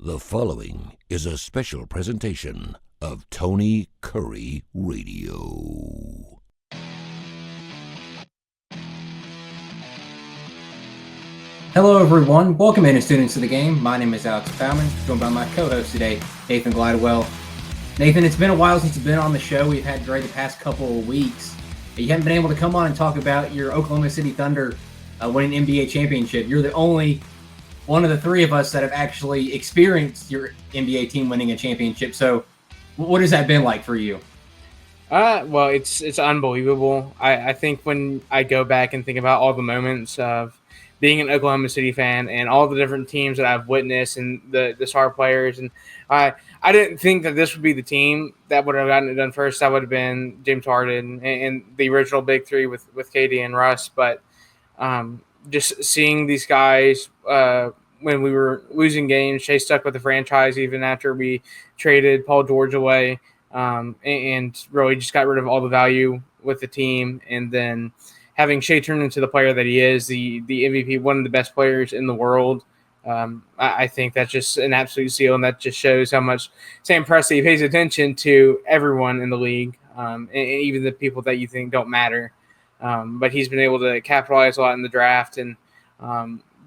The following is a special presentation of Tony Kurre Radio. Hello, everyone. Welcome in, students to the game. My name is Alex Baumann, joined by my co-host today, Nathan Glidewell. Nathan, it's been a while since you've been on the show. We've had Dre the past couple of weeks. You haven't been able to come on and talk about your Oklahoma City Thunder winning NBA championship. You're the only one of the three of us that have actually experienced your NBA team winning a championship. So what has that been like for you? Well, it's unbelievable. I think when I go back and think about all the moments of being an Oklahoma City fan and all the different teams that I've witnessed and the star players, and I didn't think that this would be the team that would have gotten it done first. That would have been James Harden and the original big three with KD and Russ. But just seeing these guys when we were losing games, Shea stuck with the franchise even after we traded Paul George away, and really just got rid of all the value with the team, and then having Shea turn into the player that he is, the MVP, one of the best players in the world. I think that's just an absolute steal, and that just shows how much Sam Presti pays attention to everyone in the league, and even the people that you think don't matter. But he's been able to capitalize a lot in the draft and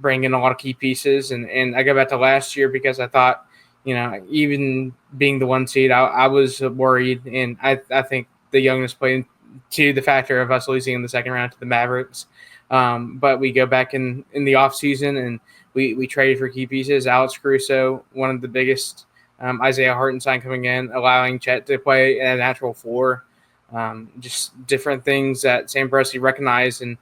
bring in a lot of key pieces. And I go back to last year because I thought, even being the one seed, I was worried, and I think the youngness played to the factor of us losing in the second round to the Mavericks. But we go back in the offseason and we traded for key pieces. Alex Caruso, one of the biggest, Isaiah Hartenstein coming in, allowing Chet to play at a natural four. Just different things that Sam Presti recognized, and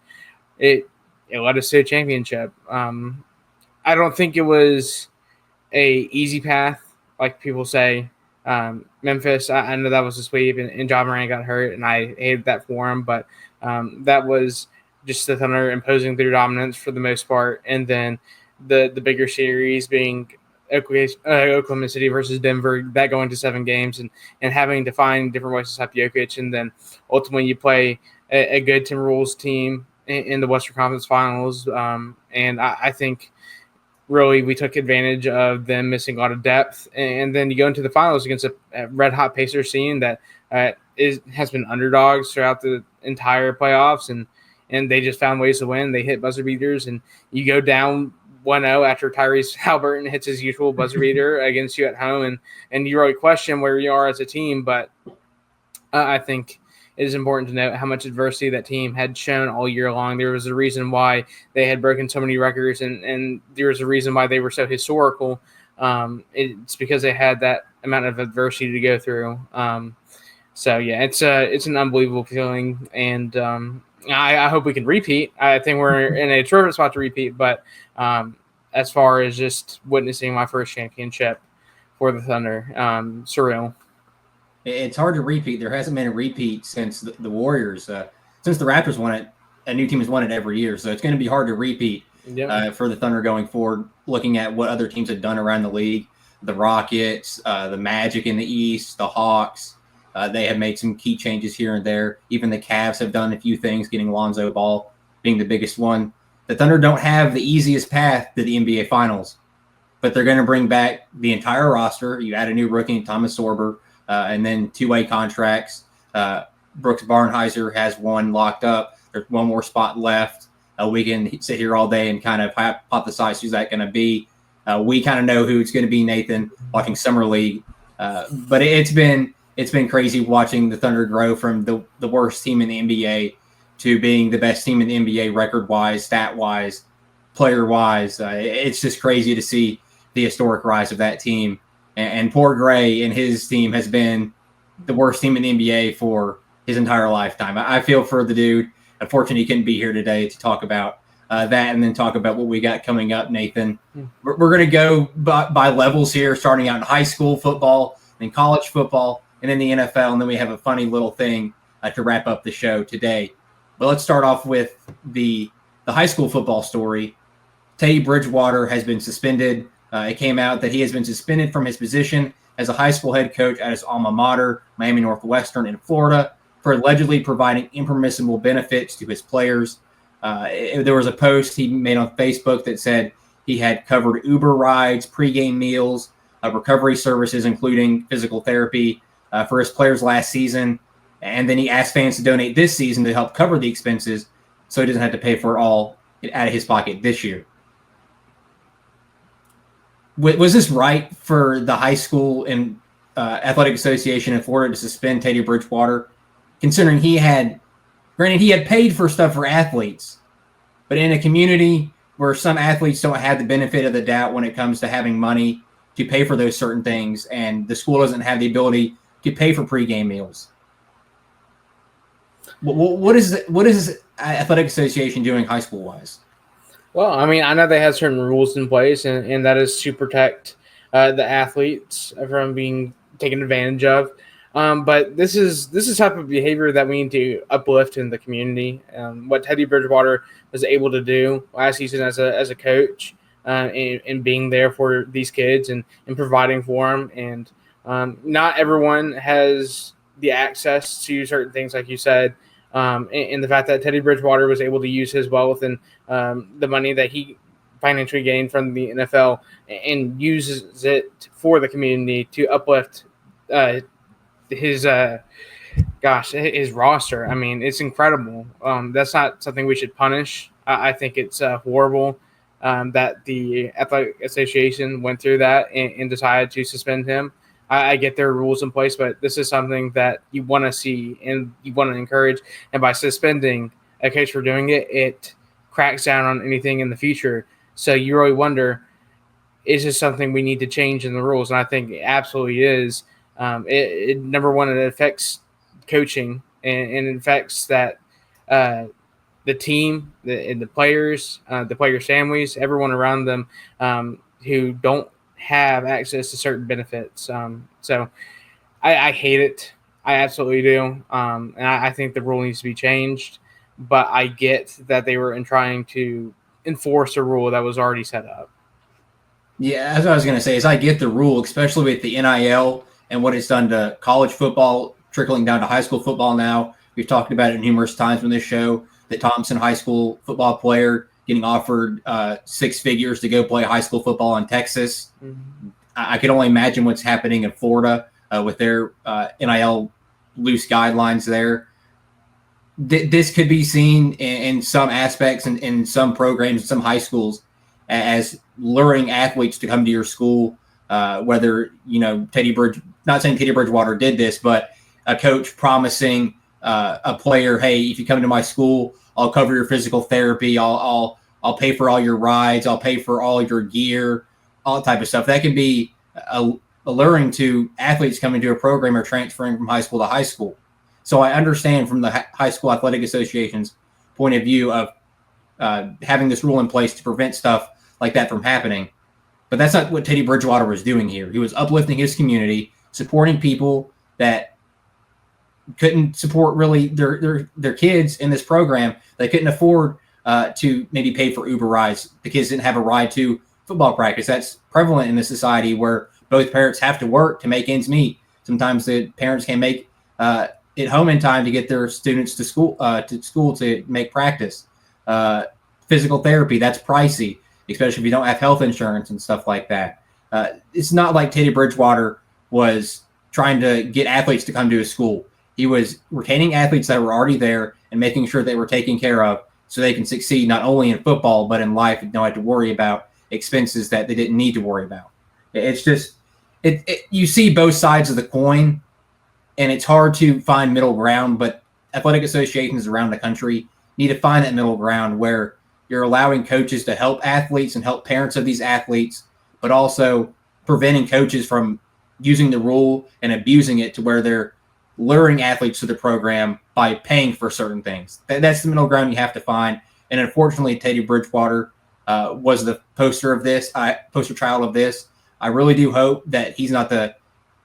it led us to a championship. I don't think it was a easy path, like people say. Memphis, I know that was a sweep, and Ja Morant got hurt, and I hated that for him. But that was just the Thunder imposing their dominance for the most part, and then the bigger series being Oklahoma City versus Denver, that going to 7 games, and having to find different ways to stop Jokic, and then ultimately you play a good Timberwolves team in the Western Conference Finals, and I think really we took advantage of them missing a lot of depth, and then you go into the finals against a red-hot Pacers team that has been underdogs throughout the entire playoffs, and they just found ways to win. They hit buzzer beaters, and you go down 1-0 after Tyrese Haliburton hits his usual buzzer beater against you at home, and you really question where you are as a team. But I think it is important to note how much adversity that team had shown all year long. There was a reason why they had broken so many records, and there was a reason why they were so historical. It's because they had that amount of adversity to go through. So yeah, it's an unbelievable feeling, and I hope we can repeat. I think we're in a terrific spot to repeat, but as far as just witnessing my first championship for the Thunder, surreal. It's hard to repeat. There hasn't been a repeat since the Warriors. Since the Raptors won it, a new team has won it every year. So it's going to be hard to repeat for the Thunder going forward, looking at what other teams have done around the league. The Rockets, the Magic in the East, the Hawks. They have made some key changes here and there. Even the Cavs have done a few things, getting Lonzo Ball being the biggest one. The Thunder don't have the easiest path to the NBA Finals, but they're going to bring back the entire roster. You add a new rookie, Thomas Sorber, and then 2-way contracts. Brooks Barnhizer has one locked up. There's one more spot left. We can sit here all day and kind of hypothesize who's that going to be. We kind of know who it's going to be, Nathan, watching Summer League. But it's been crazy watching the Thunder grow from the worst team in the NBA to being the best team in the NBA record-wise, stat-wise, player-wise. It's just crazy to see the historic rise of that team. And poor Gray and his team has been the worst team in the NBA for his entire lifetime. I feel for the dude. Unfortunately, he couldn't be here today to talk about that and then talk about what we got coming up, Nathan. We're going to go by levels here, starting out in high school football, then college football, and then the NFL, and then we have a funny little thing to wrap up the show today. But let's start off with the high school football story. Teddy Bridgewater has been suspended. It came out that he has been suspended from his position as a high school head coach at his alma mater, Miami Northwestern in Florida, for allegedly providing impermissible benefits to his players. There was a post he made on Facebook that said he had covered Uber rides, pregame meals, recovery services, including physical therapy for his players last season. And then he asked fans to donate this season to help cover the expenses so he doesn't have to pay for it all out of his pocket this year. Was this right for the high school and athletic association in Florida to suspend Teddy Bridgewater, considering he had paid for stuff for athletes, but in a community where some athletes don't have the benefit of the doubt when it comes to having money to pay for those certain things, and the school doesn't have the ability to pay for pregame meals? What is this athletic association doing high school wise? Well, I mean, I know they have certain rules in place, and that is to protect the athletes from being taken advantage of. But this is type of behavior that we need to uplift in the community. What Teddy Bridgewater was able to do last season as a coach, and being there for these kids and providing for them. And not everyone has the access to certain things, like you said. And the fact that Teddy Bridgewater was able to use his wealth and the money that he financially gained from the NFL and uses it for the community to uplift his roster. I mean, it's incredible. That's not something we should punish. I think it's horrible that the Athletic Association went through that and decided to suspend him. I get their rules in place, but this is something that you want to see and you want to encourage. And by suspending a coach for doing it, it cracks down on anything in the future. So you really wonder, is this something we need to change in the rules? And I think it absolutely is. Number one, it affects coaching and it affects that the team, the players, the players' families, everyone around them who don't have access to certain benefits. So I hate it. I absolutely do. And I think the rule needs to be changed. But I get that they were trying to enforce a rule that was already set up. Yeah, as I was going to say, is I get the rule, especially with the NIL and what it's done to college football, trickling down to high school football now. We've talked about it numerous times on this show, the Thompson high school football player getting offered six figures to go play high school football in Texas. Mm-hmm. I can only imagine what's happening in Florida with their NIL loose guidelines there. This could be seen in some aspects and in some programs, in some high schools, as luring athletes to come to your school, whether, not saying Teddy Bridgewater did this, but a coach promising a player, hey, if you come to my school, I'll cover your physical therapy. I'll pay for all your rides. I'll pay for all your gear, all that type of stuff. That can be alluring to athletes coming to a program or transferring from high school to high school. So I understand from the High School Athletic Association's point of view of having this rule in place to prevent stuff like that from happening. But that's not what Teddy Bridgewater was doing here. He was uplifting his community, supporting people that couldn't support really their kids in this program. They couldn't afford to maybe pay for Uber rides. The kids didn't have a ride to football practice. That's prevalent in this society where both parents have to work to make ends meet. Sometimes the parents can't make it home in time to get their students to school to make practice. Physical therapy, that's pricey, especially if you don't have health insurance and stuff like that. It's not like Teddy Bridgewater was trying to get athletes to come to his school. He was retaining athletes that were already there and making sure they were taken care of so they can succeed not only in football, but in life and don't have to worry about expenses that they didn't need to worry about. It's just, you see both sides of the coin, and it's hard to find middle ground, but athletic associations around the country need to find that middle ground where you're allowing coaches to help athletes and help parents of these athletes, but also preventing coaches from using the rule and abusing it to where they're luring athletes to the program by paying for certain things. That's the middle ground you have to find. And unfortunately, Teddy Bridgewater was the poster child of this. I really do hope that he's not the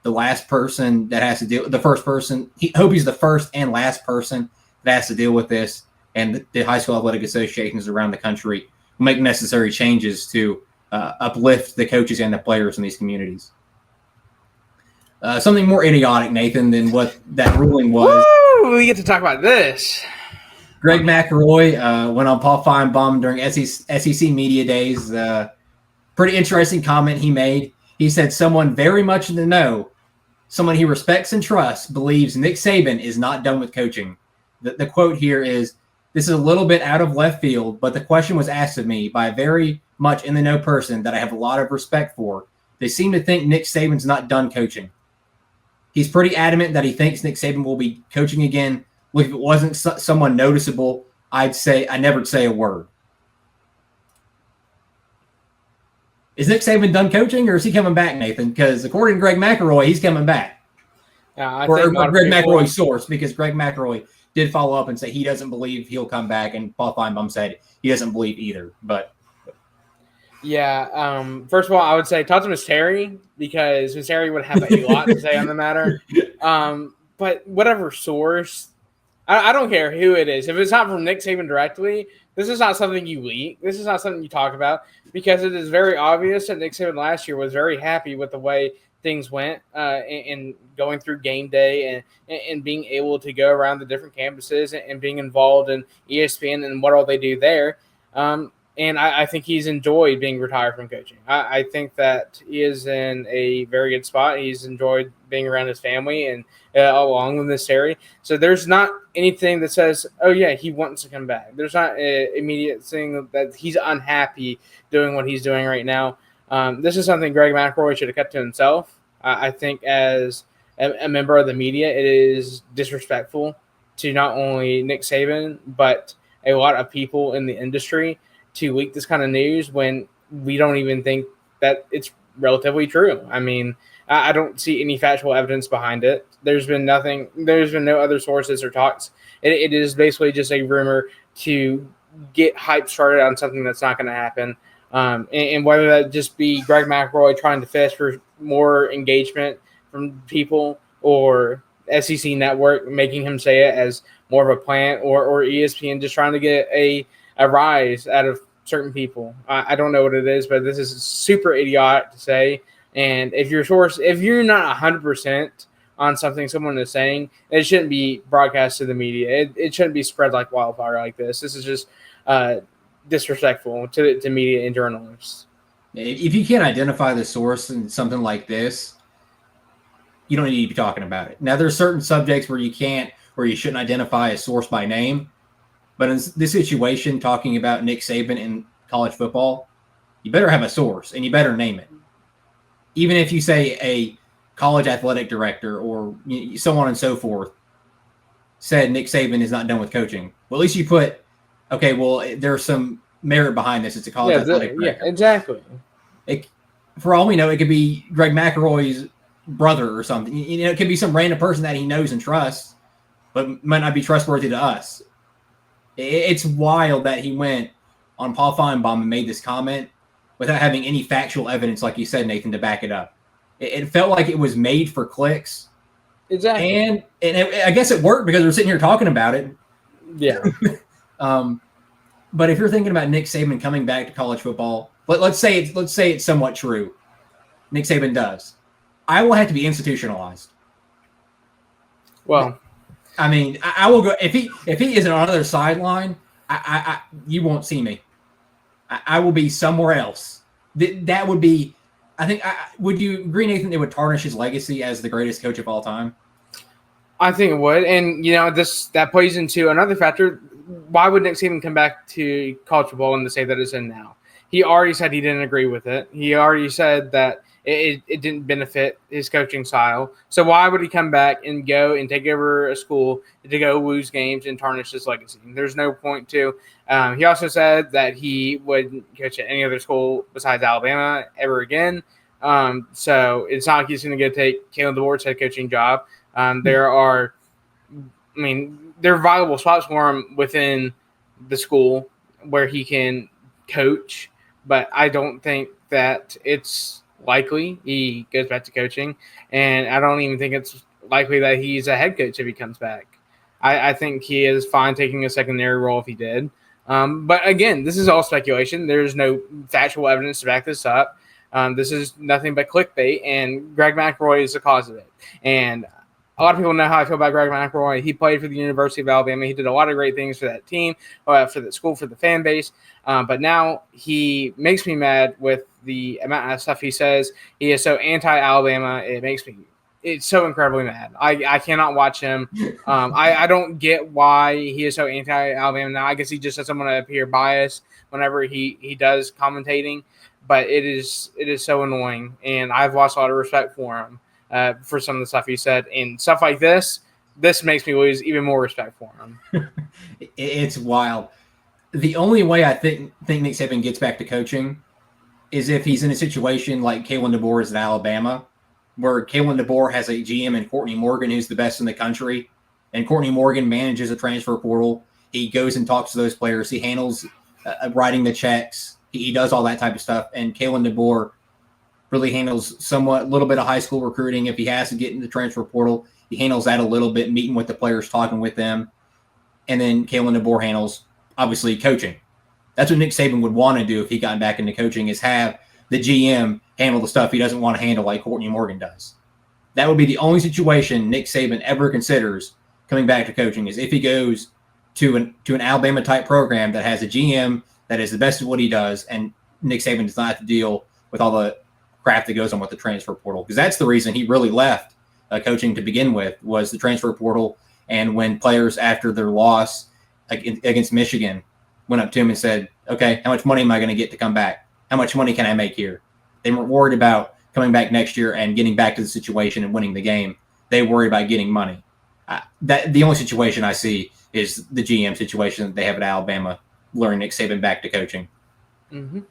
last person that has to deal. The first person. Hope he's the first and last person that has to deal with this. And the high school athletic associations around the country will make necessary changes to uplift the coaches and the players in these communities. Something more idiotic, Nathan, than what that ruling was. Woo! We get to talk about this. Greg McElroy went on Paul Feinbaum during SEC Media Days. Pretty interesting comment he made. He said someone very much in the know, someone he respects and trusts, believes Nick Saban is not done with coaching. The quote here is, "This is a little bit out of left field, but the question was asked of me by a very much in the know person that I have a lot of respect for. They seem to think Nick Saban's not done coaching. He's pretty adamant that he thinks Nick Saban will be coaching again. Look, if it wasn't someone noticeable, I'd never say a word." Is Nick Saban done coaching, or is he coming back, Nathan? Because according to Greg McElroy, he's coming back. Or Greg McElroy's source, because Greg McElroy did follow up and say he doesn't believe he'll come back, and Paul Feinbaum said he doesn't believe either. But yeah, first of all, I would say talk to Miss Terry, because Miss Terry would have a lot to say on the matter. But whatever source, I don't care who it is. If it's not from Nick Saban directly, this is not something you leak. This is not something you talk about, because it is very obvious that Nick Saban last year was very happy with the way things went in going through game day and being able to go around the different campuses and being involved in ESPN and what all they do there. And I think he's enjoyed being retired from coaching. I think that he is in a very good spot. He's enjoyed being around his family and along with Miss Terry. So there's not anything that says, oh, yeah, he wants to come back. There's not an immediate thing that he's unhappy doing what he's doing right now. This is something Greg McElroy should have kept to himself. I think as a member of the media, it is disrespectful to not only Nick Saban, but a lot of people in the industry to leak this kind of news when we don't even think that it's relatively true. I mean, I don't see any factual evidence behind it. There's been nothing. There's been no other sources or talks. It is basically just a rumor to get hype started on something that's not going to happen. And whether that just be Greg McElroy trying to fish for more engagement from people, or SEC Network making him say it as more of a plant, or ESPN just trying to get a rise out of certain people. I don't know what it is, but this is super idiotic to say. And if you're not 100% on something someone is saying, it shouldn't be broadcast to the media. It shouldn't be spread like wildfire like this. This is just disrespectful to media and journalists. If you can't identify the source in something like this, you don't need to be talking about it. Now, there's certain subjects where you shouldn't identify a source by name. But in this situation, talking about Nick Saban in college football, you better have a source and you better name it. Even if you say a college athletic director or so on and so forth said Nick Saban is not done with coaching, well, at least you put, okay, well, there's some merit behind this. It's a college athletic director. Yeah, exactly. For all we know, it could be Greg McElroy's brother or something. It could be some random person that he knows and trusts, but might not be trustworthy to us. It's wild that he went on Paul Feinbaum and made this comment without having any factual evidence, like you said, Nathan, to back it up. It felt like it was made for clicks. Exactly. And I guess it worked because we're sitting here talking about it. Yeah. But if you're thinking about Nick Saban coming back to college football, let's say it's somewhat true. Nick Saban does. I will have to be institutionalized. Well, I mean, I will go if he isn't on another sideline. You won't see me. I will be somewhere else. That would be. I think. Would you agree, Nathan? It would tarnish his legacy as the greatest coach of all time. I think it would, and that plays into another factor. Why would Nick Saban come back to college football and to say that it's in now? He already said he didn't agree with it. He already said that it didn't benefit his coaching style. So why would he come back and go and take over a school to go lose games and tarnish his legacy? There's no point to. He also said that he wouldn't coach at any other school besides Alabama ever again. So it's not like he's going to go take Kalen DeBoer's head coaching job. There are viable spots for him within the school where he can coach, but I don't think that it's likely he goes back to coaching, and I don't even think it's likely that he's a head coach if he comes back. I think he is fine taking a secondary role if he did. But again, this is all speculation. There's no factual evidence to back this up. This is nothing but clickbait, and Greg McElroy is the cause of it. And a lot of people know how I feel about Greg McElroy. He played for the University of Alabama. He did a lot of great things for that team, for the school, for the fan base. But now he makes me mad with the amount of stuff he says. He is so anti-Alabama. It's so incredibly mad. I cannot watch him. I don't get why he is so anti-Alabama now. I guess he just doesn't want to appear biased whenever he does commentating. But it is so annoying, and I've lost a lot of respect for him. For some of the stuff he said and stuff like this makes me lose even more respect for him. It's wild. The only way I think Nick Saban gets back to coaching is if he's in a situation like Kalen DeBoer is at Alabama, where Kalen DeBoer has a GM in Courtney Morgan, who's the best in the country, and Courtney Morgan manages a transfer portal. He goes and talks to those players. He handles writing the checks. He does all that type of stuff, and Kalen DeBoer really handles a little bit of high school recruiting. If he has to get in the transfer portal, he handles that a little bit, meeting with the players, talking with them. And then Kalen DeBoer handles, obviously, coaching. That's what Nick Saban would want to do if he got back into coaching, is have the GM handle the stuff he doesn't want to handle like Courtney Morgan does. That would be the only situation Nick Saban ever considers coming back to coaching, is if he goes to an Alabama-type program that has a GM that is the best at what he does, and Nick Saban does not have to deal with all the crap that goes on with the transfer portal, because that's the reason he really left coaching to begin with, was the transfer portal. And when players, after their loss against Michigan, went up to him and said, okay, how much money am I going to get to come back? How much money can I make here? They weren't worried about coming back next year and getting back to the situation and winning the game. They worried about getting money. The only situation I see is the GM situation that they have at Alabama, luring Nick Saban back to coaching. Mm-hmm.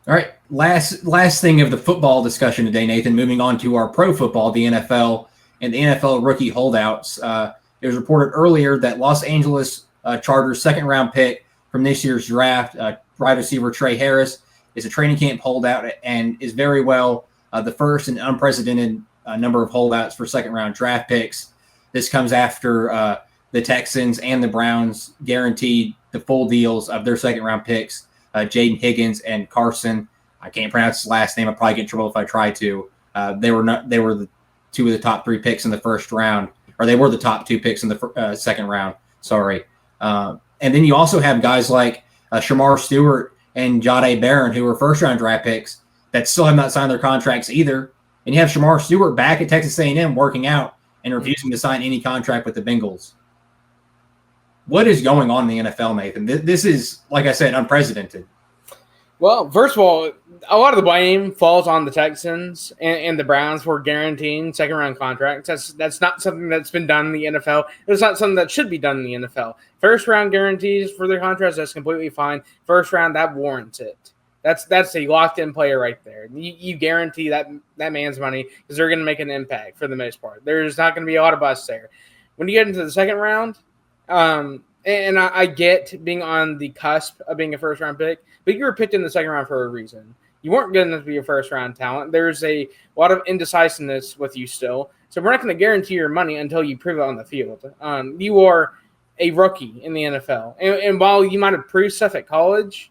All right, last thing of the football discussion today, Nathan, moving on to our pro football, the NFL, and the NFL rookie holdouts. It was reported earlier that Los Angeles Chargers second-round pick from this year's draft, wide receiver Trey Harris, is a training camp holdout and is very well the first and unprecedented number of holdouts for second-round draft picks. This comes after the Texans and the Browns guaranteed the full deals of their second-round picks, Jaden Higgins and Carson. I can't pronounce his last name. I'll probably get in trouble if I try to. They were the two of the top three picks in the first round, or they were the top two picks in the second round. Sorry. And then you also have guys like Shamar Stewart and Jahdae Barron, who were first-round draft picks that still have not signed their contracts either. And you have Shamar Stewart back at Texas A&M working out and refusing to sign any contract with the Bengals. What is going on in the NFL, Nathan? This is, like I said, unprecedented. Well, first of all, a lot of the blame falls on the Texans and the Browns for guaranteeing second-round contracts. That's not something that's been done in the NFL. It's not something that should be done in the NFL. First-round guarantees for their contracts, that's completely fine. First round, that warrants it. That's a locked-in player right there. You guarantee that man's money because they're going to make an impact for the most part. There's not going to be a lot of busts there. When you get into the second round, and I get being on the cusp of being a first-round pick, but you were picked in the second round for a reason. You weren't good enough to be a first-round talent. There's a lot of indecisiveness with you still. So we're not going to guarantee your money until you prove it on the field. You are a rookie in the NFL. And while you might have proved stuff at college,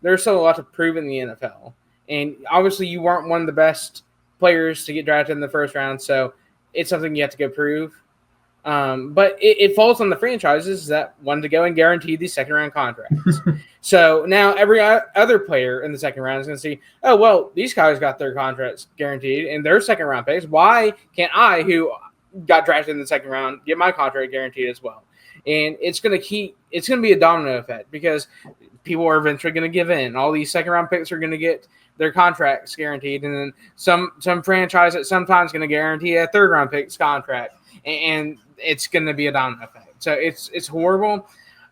there's still a lot to prove in the NFL. And obviously you weren't one of the best players to get drafted in the first round, so it's something you have to go prove. But it falls on the franchises that want to go and guarantee these second-round contracts. So now every other player in the second round is going to see, oh, well, these guys got their contracts guaranteed and their second-round picks. Why can't I, who got drafted in the second round, get my contract guaranteed as well? And it's going to be a domino effect because people are eventually going to give in. All these second-round picks are going to get their contracts guaranteed, and then some franchise at some time is going to guarantee a third-round pick's contract. And it's going to be a domino effect. So it's horrible.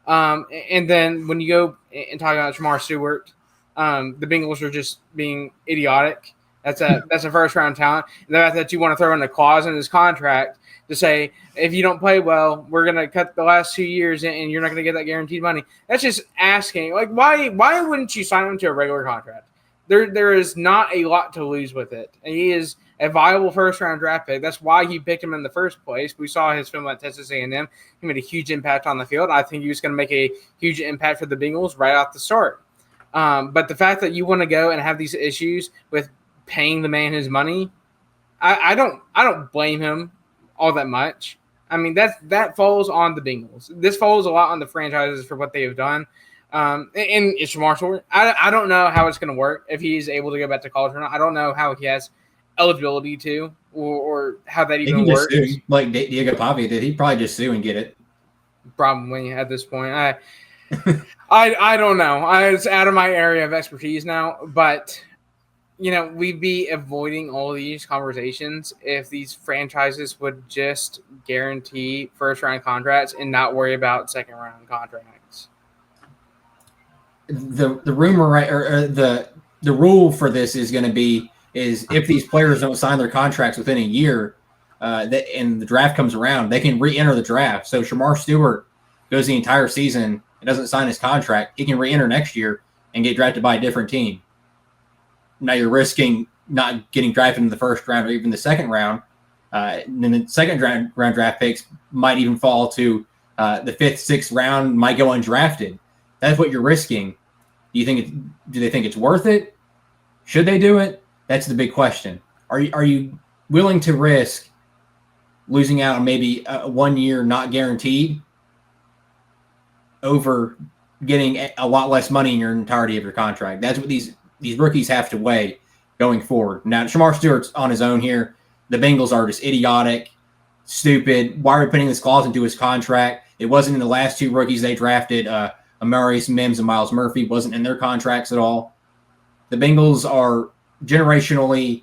And then when you go and talk about Shamar Stewart, the Bengals are just being idiotic. That's a first round talent. And the fact that you want to throw in a clause in his contract to say, if you don't play well, we're going to cut the last 2 years and you're not going to get that guaranteed money. That's just asking, like, why wouldn't you sign him to a regular contract? There is not a lot to lose with it. And he is a viable first-round draft pick. That's why he picked him in the first place. We saw his film at Texas A&M. He made a huge impact on the field. I think he was going to make a huge impact for the Bengals right off the start. But the fact that you want to go and have these issues with paying the man his money, I don't blame him all that much. I mean, that falls on the Bengals. This falls a lot on the franchises for what they have done. And it's Shamar Stewart. I don't know how it's going to work if he's able to go back to college or not. I don't know how he has eligibility to or how that even works. Sue, like Diego Pavia did. He'd probably just sue and get it. Probably at this point. I don't know. It's out of my area of expertise now, but we'd be avoiding all these conversations if these franchises would just guarantee first-round contracts and not worry about second-round contracts. The rumor, right, or the rule for this is going to be is if these players don't sign their contracts within a year, and the draft comes around, they can re-enter the draft. So Shamar Stewart goes the entire season and doesn't sign his contract, he can re-enter next year and get drafted by a different team. Now you're risking not getting drafted in the first round or even the second round. And then the second round draft picks might even fall to the fifth, sixth round, might go undrafted. That's what you're risking. Do they think it's worth it? Should they do it? That's the big question. Are you willing to risk losing out on maybe 1 year not guaranteed over getting a lot less money in your entirety of your contract? That's what these rookies have to weigh going forward. Now, Shamar Stewart's on his own here. The Bengals are just idiotic, stupid. Why are we putting this clause into his contract? It wasn't in the last two rookies they drafted. Amarius Mims and Miles Murphy wasn't in their contracts at all. The Bengals are generationally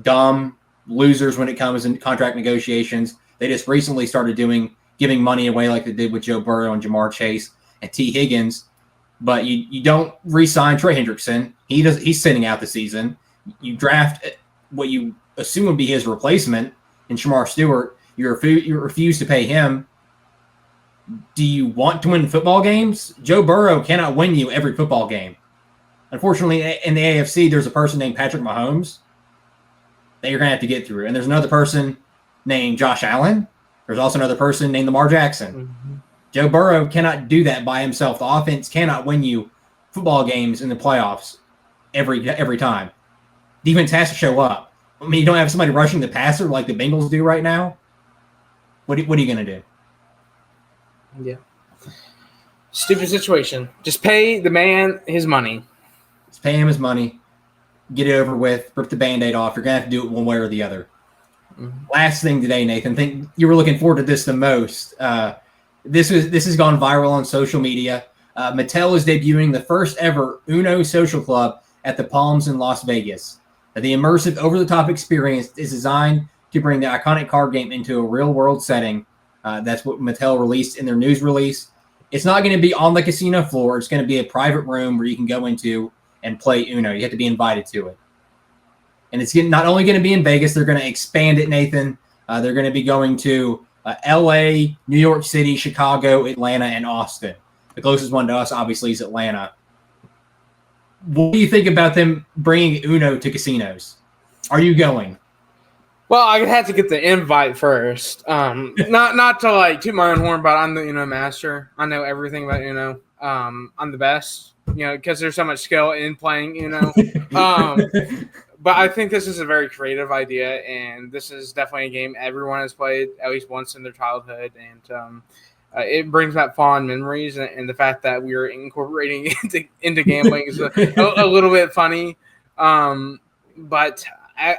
dumb losers when it comes in contract negotiations. They just recently started giving money away like they did with Joe Burrow and Jamar Chase and T. Higgins. But you don't re-sign Trey Hendrickson. He's sitting out the season. You draft what you assume would be his replacement in Shamar Stewart. You refuse to pay him. Do you want to win football games? Joe Burrow cannot win you every football game. Unfortunately, in the AFC, there's a person named Patrick Mahomes that you're going to have to get through. And there's another person named Josh Allen. There's also another person named Lamar Jackson. Mm-hmm. Joe Burrow cannot do that by himself. The offense cannot win you football games in the playoffs every time. Defense has to show up. I mean, you don't have somebody rushing the passer like the Bengals do right now. What are you going to do? Yeah. Stupid situation. Just pay the man his money. Just pay him his money. Get it over with. Rip the Band-Aid off. You're going to have to do it one way or the other. Mm-hmm. Last thing today, Nathan. Think you were looking forward to this the most. This has gone viral on social media. Mattel is debuting the first ever Uno social club at the Palms in Las Vegas. The immersive, over-the-top experience is designed to bring the iconic card game into a real-world setting. That's what Mattel released in their news release. It's not going to be on the casino floor. It's going to be a private room where you can go into and play Uno. You have to be invited to it. And it's not only going to be in Vegas, they're going to expand it, Nathan. They're going to be going to L.A., New York City, Chicago, Atlanta, and Austin. The closest one to us, obviously, is Atlanta. What do you think about them bringing Uno to casinos? Are you going? Well, I had to get the invite first. Not to like toot my own horn, but I'm the Uno master. I know everything about Uno. I'm the best, because there's so much skill in playing Uno. But I think this is a very creative idea, and this is definitely a game everyone has played at least once in their childhood, and it brings back fond memories. And the fact that we are incorporating into gambling is a little bit funny. But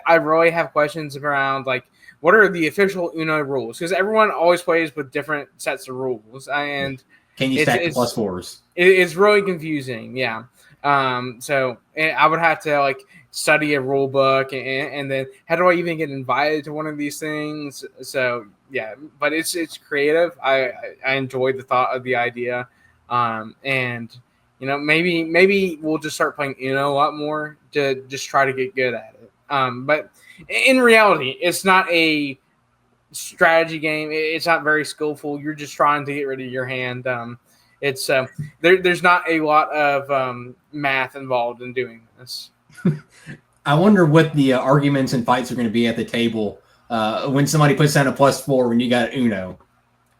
I really have questions around, like, what are the official Uno rules? Because everyone always plays with different sets of rules, and can you stack the plus fours? It's really confusing, yeah. So I would have to study a rule book, and then how do I even get invited to one of these things? So yeah, but it's creative. I enjoyed the thought of the idea, and maybe we'll just start playing Uno a lot more to just try to get good at it. But in reality, it's not a strategy game. It's not very skillful. You're just trying to get rid of your hand. It's there's not a lot of math involved in doing this. I wonder what the arguments and fights are going to be at the table when somebody puts down a +4 when you got Uno.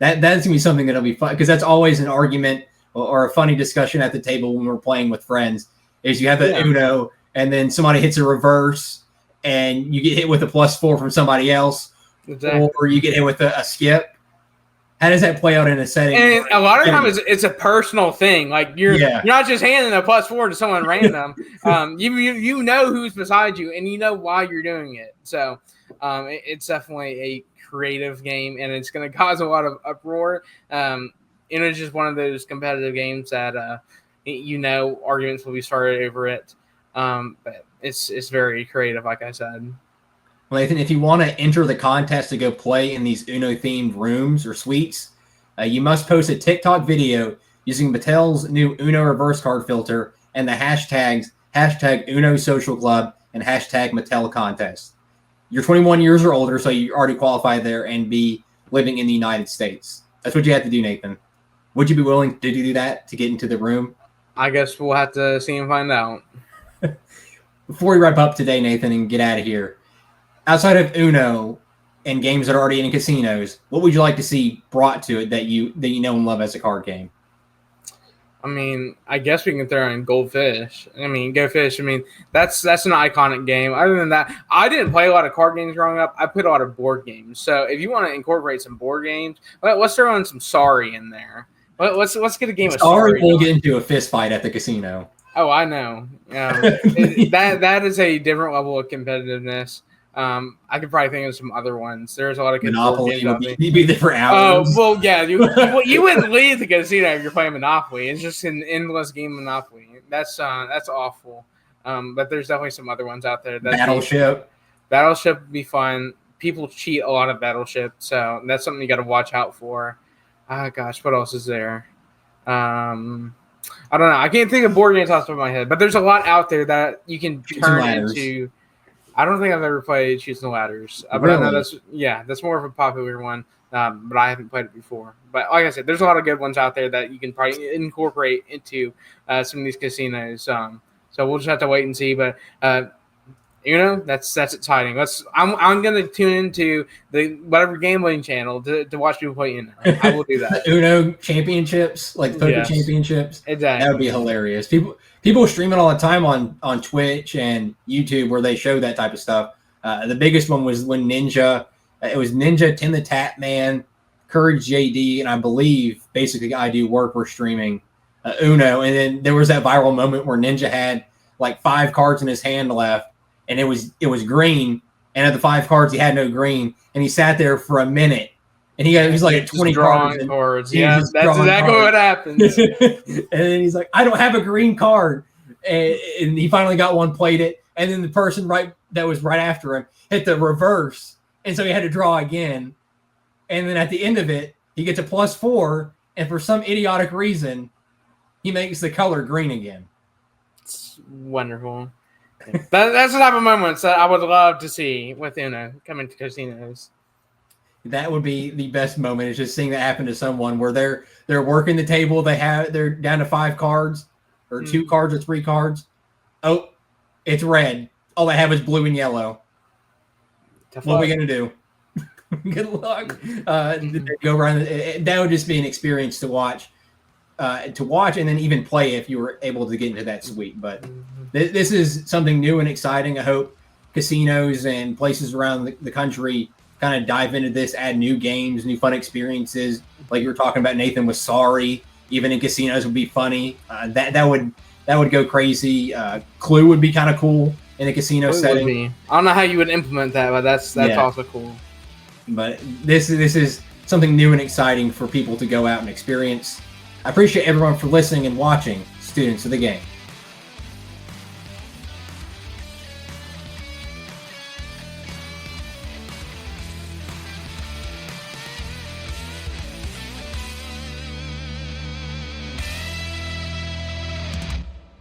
That's going to be something that'll be fun, because that's always an argument or a funny discussion at the table when we're playing with friends. Is you have the Uno and then somebody hits a reverse and you get hit with a +4 from somebody else, Exactly. or you get hit with a skip. How does that play out in a setting? And a lot of times it's a personal thing. Like you're not just handing a +4 to someone random. You know who's beside you, and you know why you're doing it. So it's definitely a creative game, and it's going to cause a lot of uproar. And it's just one of those competitive games that arguments will be started over it. But it's very creative, like I said. Nathan, if you want to enter the contest to go play in these Uno-themed rooms or suites, you must post a TikTok video using Mattel's new Uno reverse card filter and the hashtags #Uno Social Club and #Mattel Contest. You're 21 years or older, so you already qualify there and be living in the United States. That's what you have to do, Nathan. Would you be willing to do that to get into the room? I guess we'll have to see and find out. Before we wrap up today, Nathan, and get out of here, outside of Uno and games that are already in casinos, what would you like to see brought to it that you know and love as a card game? I mean, I guess we can throw in Goldfish. Go-Fish. That's an iconic game. Other than that, I didn't play a lot of card games growing up. I played a lot of board games. So if you want to incorporate some board games, let's throw in some Sorry in there. Let's get a game of Sorry. We'll get into a fist fight at the casino. Oh, I know. That is a different level of competitiveness. I could probably think of some other ones. There's a lot of good Monopoly would be there for hours. Oh, well, yeah. You wouldn't leave the casino if you're playing Monopoly. It's just an endless game of Monopoly. That's awful. But there's definitely some other ones out there. Battleship would be fun. People cheat a lot of Battleship, so that's something you got to watch out for. Gosh, what else is there? I don't know. I can't think of board games off the top of my head, but there's a lot out there that you can turn into. I don't think I've ever played Shoots and Ladders, but really? I know that's more of a popular one. But I haven't played it before. But like I said, there's a lot of good ones out there that you can probably incorporate into some of these casinos. So we'll just have to wait and see. But that's exciting. I'm gonna tune into the whatever gambling channel to watch people play Uno. I will do that. Uno championships, like poker championships. Exactly. That would be hilarious. People stream it all the time on Twitch and YouTube where they show that type of stuff. The biggest one was when Ninja, Tim the Tap Man, Courage JD, and I believe basically I Do Work were streaming Uno. And then there was that viral moment where Ninja had like 5 cards in his hand left, and it was green. And of the 5 cards, he had no green. And he sat there for a minute. And he was like at 20 cards. Yeah, that's exactly what happens. And then he's like, I don't have a green card. And he finally got one, played it. And then the person that was right after him hit the reverse. And so he had to draw again. And then at the end of it, he gets a +4. And for some idiotic reason, he makes the color green again. It's wonderful. That's the type of moments that I would love to see with Uno coming to casinos. That would be the best moment, is just seeing that happen to someone where they're working the table. They're down to 5 cards or 2 cards or 3 cards. Oh, it's red. All they have is blue and yellow. What are we going to do? Good luck. Go around. That would just be an experience to watch and then even play if you were able to get into that suite. But this is something new and exciting. I hope casinos and places around the country kind of dive into this, add new games, new fun experiences. Like you were talking about, Nathan, with Sorry, even in casinos would be funny. That would go crazy. Clue would be kind of cool in a casino setting. I don't know how you would implement that, but that's also cool. But this is something new and exciting for people to go out and experience. I appreciate everyone for listening and watching Students of the Game.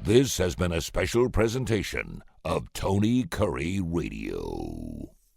This has been a special presentation of Tony Kurre Radio.